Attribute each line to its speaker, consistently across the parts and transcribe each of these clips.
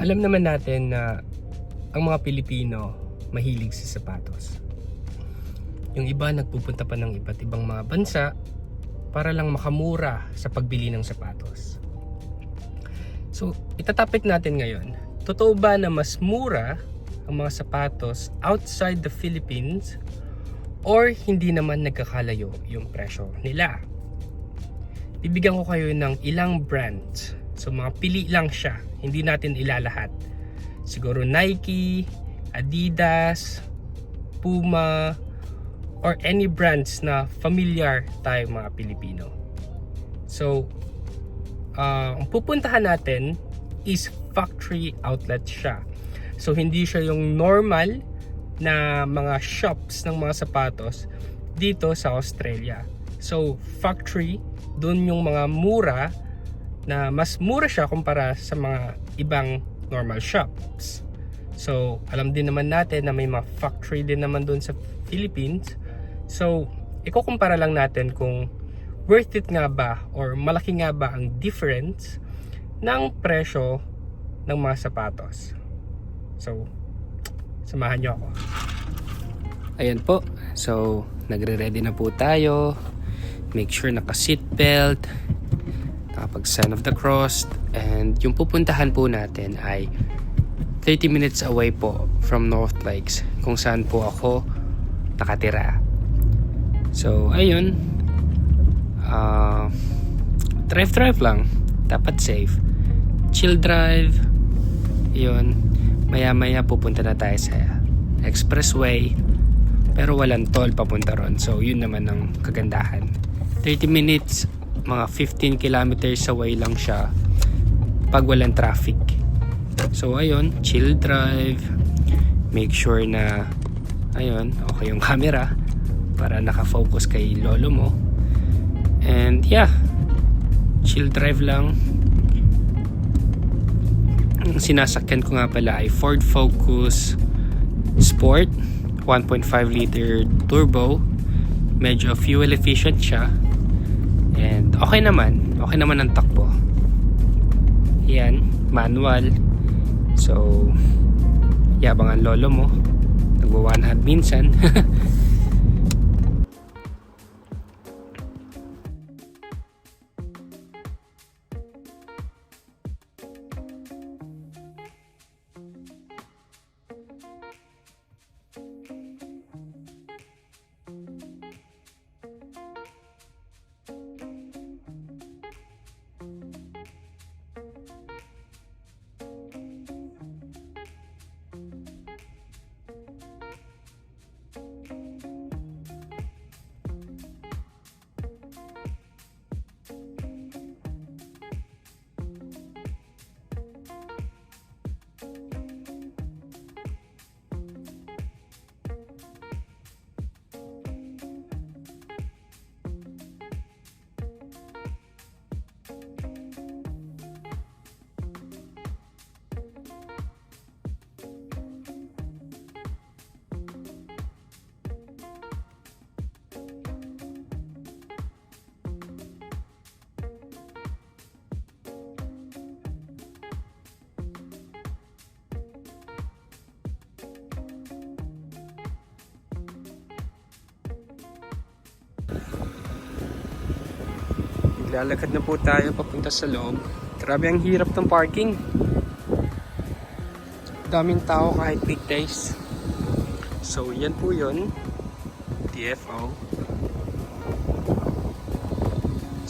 Speaker 1: Alam naman natin na ang mga Pilipino mahilig sa sapatos. Yung iba nagpupunta pa ng iba't ibang mga bansa para lang makamura sa pagbili ng sapatos. So, itatopic natin ngayon. Totoo ba na mas mura ang mga sapatos outside the Philippines or hindi naman nagkakalayo yung presyo nila? Bibigyan ko kayo ng ilang brands. So mga pili lang siya, hindi natin ilalahat. Siguro Nike, Adidas, Puma, or any brands na familiar tayo mga Pilipino. So, ang pupuntahan natin is factory outlet siya. So hindi siya yung normal na mga shops ng mga sapatos dito sa Australia. So factory, doon yung mga mura, na mas mura siya kumpara sa mga ibang normal shops. So alam din naman natin na may mga factory din naman doon sa Philippines. So ikukumpara lang natin kung worth it nga ba or malaki nga ba ang difference ng presyo ng mga sapatos. So samahan nyo ako. Ayan po. So nagre-ready na po tayo. Make sure naka-seatbelt, nakapag sign of the cross, and yung pupuntahan po natin ay 30 minutes away po from North Lakes, kung saan po ako nakatira. So ayun, drive lang, dapat safe, chill drive. Yun, maya pupunta na tayo sa expressway, pero walang toll papunta ron. So yun naman ang kagandahan. 30 minutes, mga 15 kilometers away lang siya pag walang traffic. So ayun, chill drive. Make sure na ayun, okay yung camera para nakafocus kay lolo mo. And yeah, chill drive lang. Ang sinasakyan ko nga pala ay Ford Focus Sport 1.5 liter turbo. Medyo fuel efficient siya. And okay naman ang takbo. Yan, manual. So yabang ang lolo mo, nagwa-one hand minsan. Lalakad na po tayo papunta sa loob. Grabe ang hirap ng parking. Daming tao kahit weekdays. So yan po yun, TFO.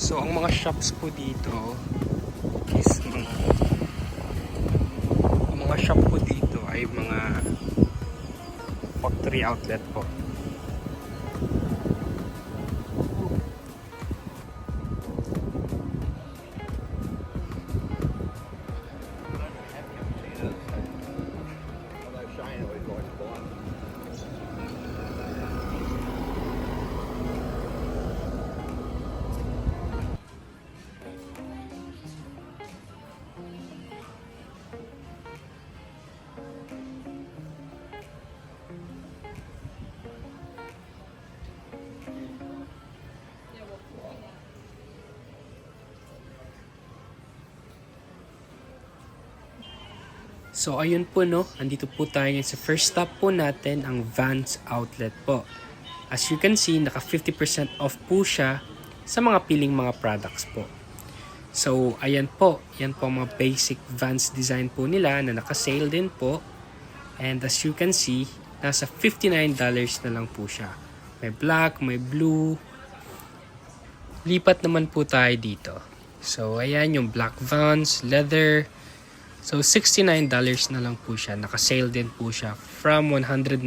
Speaker 1: So ang mga shops po dito is mga shop po dito ay mga factory outlet po. So ayun po no, andito po tayo sa first stop po natin, ang Vans Outlet po. As you can see, naka 50% off po siya sa mga piling mga products po. So ayan po, yan po mga basic Vans design po nila na naka-sale din po. And as you can see, nasa $59 na lang po siya. May black, may blue. Lipat naman po tayo dito. So ayan yung black Vans, leather. So $69 na lang po siya. Naka-sale din po siya from $119.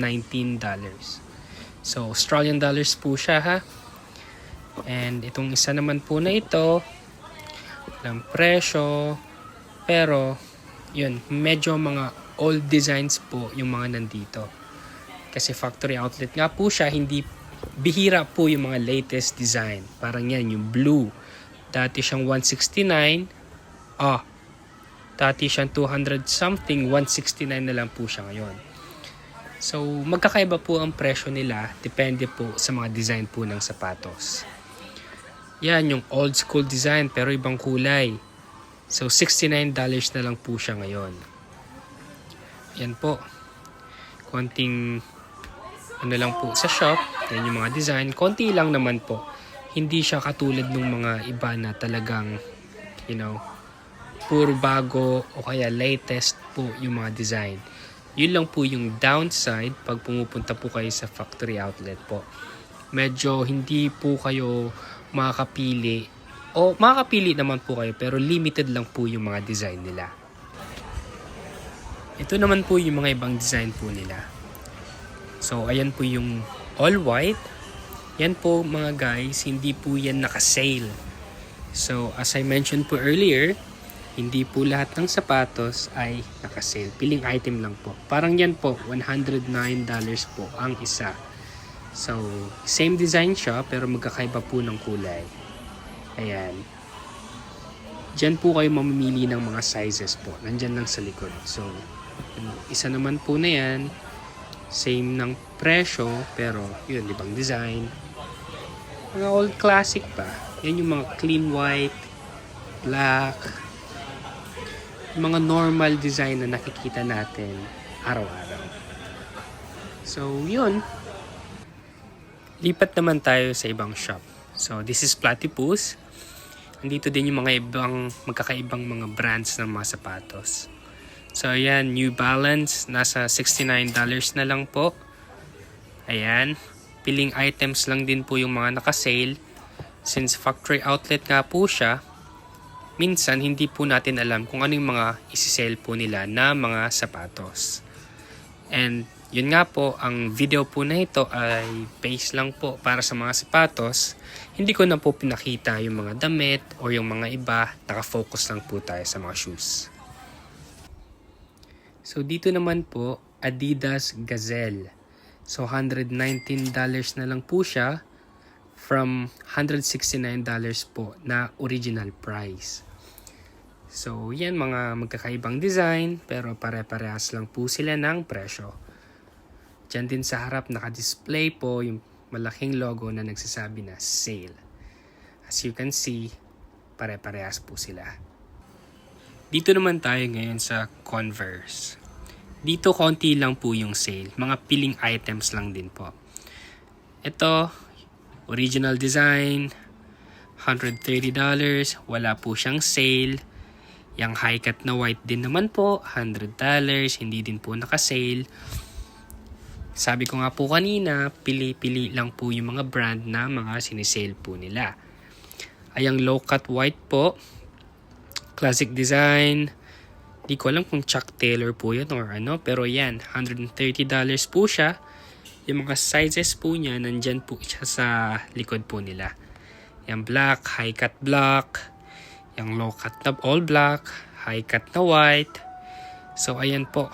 Speaker 1: So Australian dollars po siya ha. And itong isa naman po na ito, ng presyo, pero yun, medyo mga old designs po yung mga nandito. Kasi factory outlet nga po siya, hindi bihira po yung mga latest design. Parang yan, yung blue. Dati siyang 169. Dati siyang 200 something, 169 na lang po siya ngayon. So, magkakaiba po ang presyo nila. Depende po sa mga design po ng sapatos. Yan, yung old school design pero ibang kulay. So, $69 na lang po siya ngayon. Yan po. Konting ano lang po sa shop. Yan yung mga design. Konti lang naman po. Hindi siya katulad ng mga iba na talagang, puro bago o kaya latest po yung mga design. Yun lang po yung downside pag pumupunta po kayo sa factory outlet po. Medyo hindi po kayo makakapili o makakapili naman po kayo pero limited lang po yung mga design nila. Ito naman po yung mga ibang design po nila. So ayan po yung all white. Yan po mga guys, hindi po yan naka-sale. So as I mentioned po earlier, hindi po lahat ng sapatos ay naka-sale. Piling item lang po. Parang yan po, $109 po ang isa. So, same design siya pero magkakaiba po ng kulay. Ayan. Diyan po kayo mamimili ng mga sizes po. Nandyan lang sa likod. So, isa naman po na yan. Same ng presyo pero yun, ibang design. Mga old classic pa. Yan yung mga clean white, black, mga normal design na nakikita natin araw-araw. So, yun. Lipat naman tayo sa ibang shop. So, this is Platypus. Andito din yung mga ibang magkakaibang mga brands ng mga sapatos. So, ayan, New Balance. Nasa $69 na lang po. Ayan. Piling items lang din po yung mga naka-sale. Since factory outlet nga po siya, minsan hindi po natin alam kung ano yung mga isi-sale po nila na mga sapatos. And yun nga po, ang video po na ito ay base lang po para sa mga sapatos. Hindi ko na po pinakita yung mga damit o yung mga iba. Nakafocus lang po tayo sa mga shoes. So dito naman po, Adidas Gazelle. So $119 na lang po siya from $169 po na original price. So yan, mga magkakaibang design pero pare-parehas lang po sila ng presyo. Diyan din sa harap naka-display po yung malaking logo na nagsasabi na sale. As you can see, pare-parehas po sila. Dito naman tayo ngayon sa Converse. Dito konti lang po yung sale. Mga piling items lang din po. Ito, original design, $130. Wala po siyang sale. Yung high cut na white din naman po, $100. Hindi din po naka-sale. Sabi ko nga po kanina, pili-pili lang po yung mga brand na mga sinisale po nila. Ayang low cut white po, classic design. Di ko alam kung Chuck Taylor po yan or ano, pero yan, $130 po siya. Yung mga sizes po niya, nandyan po siya sa likod po nila. Yung black, high cut black. Yung low cut na all black, high cut na white. So ayan po.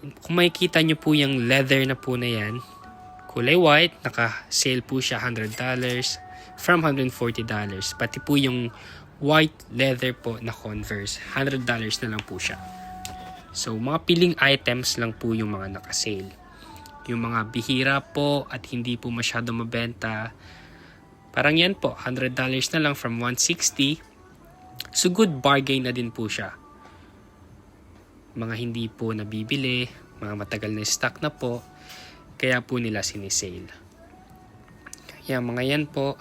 Speaker 1: Kung makikita nyo po yung leather na po na yan, kulay white, naka-sale po siya $100 from $140. Pati po yung white leather po na Converse, $100 na lang po siya. So mga piling items lang po yung mga naka-sale. Yung mga bihira po at hindi po masyado mabenta, parang yan po, $100 na lang from $160. So good bargain na din po siya. mga hindi po nabibili, mga matagal na stock na po, kaya po nila sinisale. Kaya mga yan po.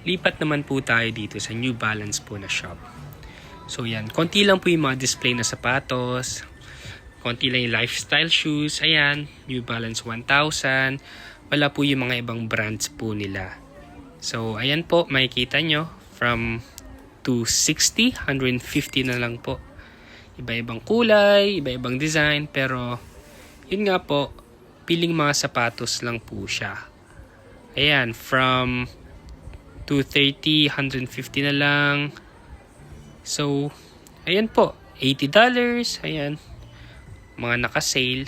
Speaker 1: Lipat naman po tayo dito sa New Balance po na shop. So yan, konti lang po yung mga display na sapatos, konti lang yung lifestyle shoes, ayan, New Balance 1000, wala po yung mga ibang brands po nila. So ayan po, makikita nyo, from 260, 150 na lang po. Iba-ibang kulay, iba-ibang design, pero yun nga po, piling mga sapatos lang po siya. Ayan, from 230, 150 na lang. So, ayan po, $80, ayan, mga naka-sale.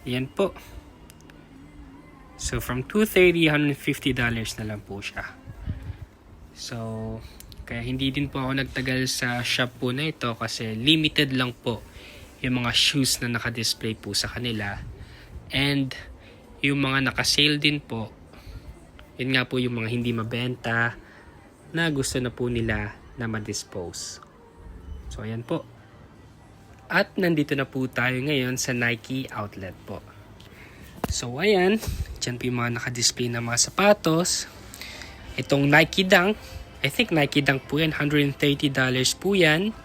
Speaker 1: Ayan po. So, from $230, $150 na lang po siya. So, kaya hindi din po ako nagtagal sa shop po na ito kasi limited lang po yung mga shoes na naka-display po sa kanila. And yung mga naka-sale din po, yun nga po yung mga hindi mabenta na gusto na po nila na ma-dispose. So ayan po. At nandito na po tayo ngayon sa Nike outlet po. So ayan, dyan po yung mga naka-display na mga sapatos. Itong Nike Dunk, I think Nike Dunk po yan, $130 po yan.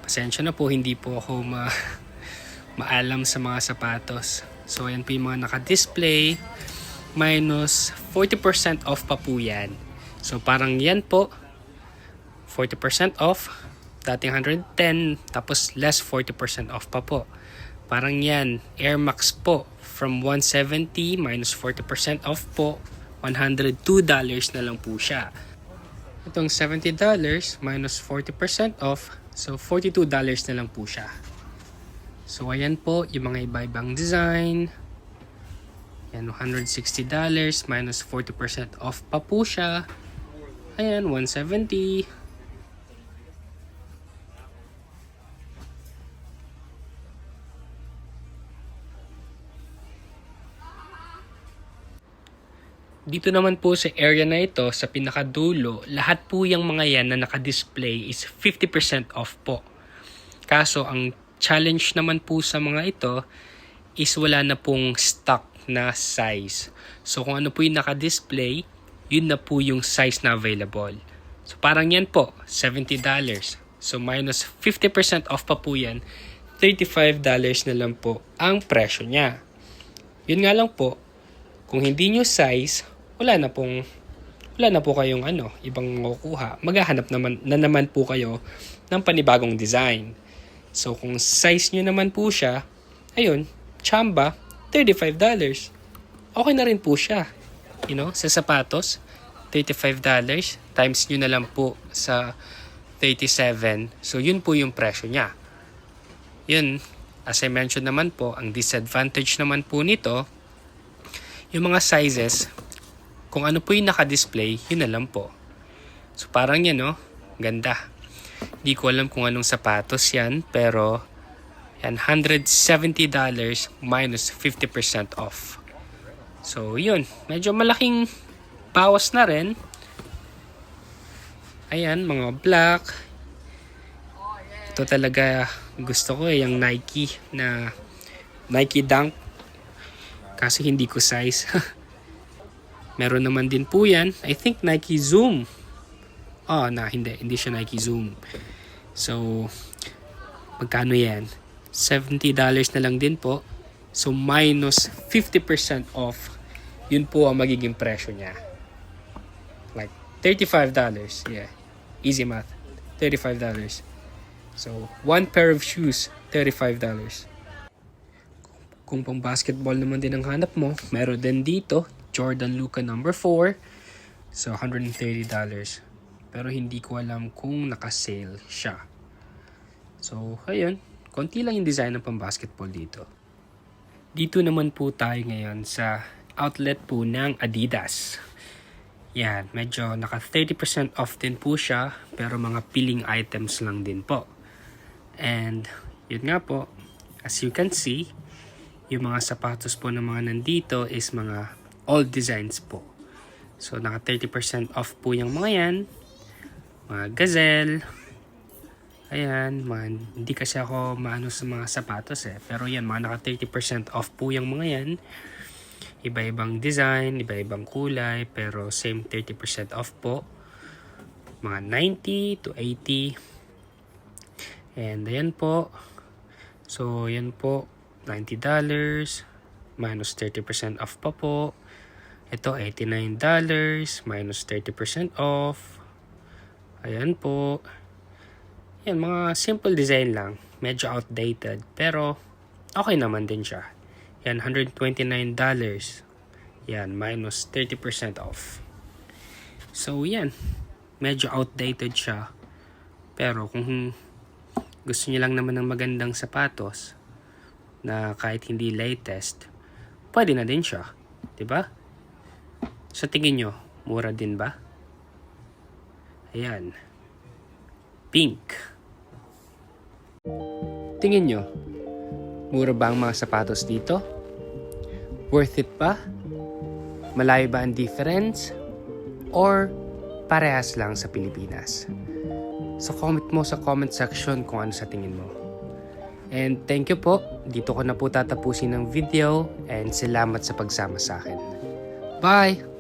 Speaker 1: Pasensya na po, hindi po ako maalam sa mga sapatos. So ayan po yung mga naka-display, minus 40% off pa po yan. So parang yan po, 40% off, dating 110, tapos less 40% off pa po. Parang yan, Air Max po, from 170 minus 40% off po, $102 na lang po siya. Itong $70 minus 40% off, so $42 na lang po siya. So ayan po yung mga iba-ibang design. Yan, $160 minus 40% off pa po siya. Ayan, $170. Dito naman po sa area na ito, sa pinakadulo, lahat po yung mga yan na naka-display is 50% off po. Kaso, ang challenge naman po sa mga ito is wala na pong stock na size. So, kung ano po yung naka-display, yun na po yung size na available. So, parang yan po, $70. So, minus 50% off pa po yan, $35 na lang po ang presyo niya. Yun nga lang po, kung hindi nyo size, wala na po kayong ibang makukuha. Maghahanap naman po kayo ng panibagong design. So kung size nyo naman po siya, ayun, chamba, $35. Okay na rin po siya. Sa sapatos, $35 times nyo na lang po sa 37. So yun po yung presyo niya. Yun, as I mentioned naman po, ang disadvantage naman po nito, yung mga sizes, kung ano po yung naka-display, yun na lang po. So parang yan, ganda. Hindi ko alam kung anong sapatos yan, pero yan, $170 minus 50% off. So yun, medyo malaking bawas na rin. Ayan, mga black. Ito talaga gusto ko yung Nike na Nike Dunk. Kasi hindi ko size. Meron naman din po yan. I think Nike Zoom. Hindi siya Nike Zoom. So, magkano yan? $70 na lang din po. So, minus 50% off. Yun po ang magiging presyo niya. Like, $35. Yeah. Easy math. $35. So, one pair of shoes, $35. Kung pang basketball naman din ang hanap mo, meron din dito, Jordan Luka number 4. So, $130. Pero hindi ko alam kung naka-sale siya. So, ayun. Konti lang yung design ng pang basketball dito. Dito naman po tayo ngayon sa outlet po ng Adidas. Yan, medyo naka 30% off din po siya, pero mga piling items lang din po. And, yun nga po, as you can see, yung mga sapatos po ng mga nandito is mga old designs po. So, naka 30% off po yung mga yan. Mga gazelle. Ayan, hindi kasi ako maano sa mga sapatos Pero yan, mga naka 30% off po yung mga yan. Iba-ibang design, iba-ibang kulay, pero same 30% off po. Mga 90 to 80. And ayan po. So, yan po, $90. Minus 30% off pa po. Ito, $89. Minus 30% off. Ayan po. Yan, mga simple design lang. Medyo outdated. Pero, okay naman din siya. Yan, $129. Yan, minus 30% off. So, yan. Medyo outdated siya. Pero, kung gusto niyo lang naman ng magandang sapatos na kahit hindi latest, pwede na din siya. Diba? Sa tingin nyo, mura din ba? Ayan. Pink. Tingin nyo, mura ba ang mga sapatos dito? Worth it ba? Malayo ba ang difference? Or parehas lang sa Pilipinas? So comment mo sa comment section kung ano sa tingin mo. And thank you po. Dito ko na po tatapusin ng video and salamat sa pagsama sa akin. Bye!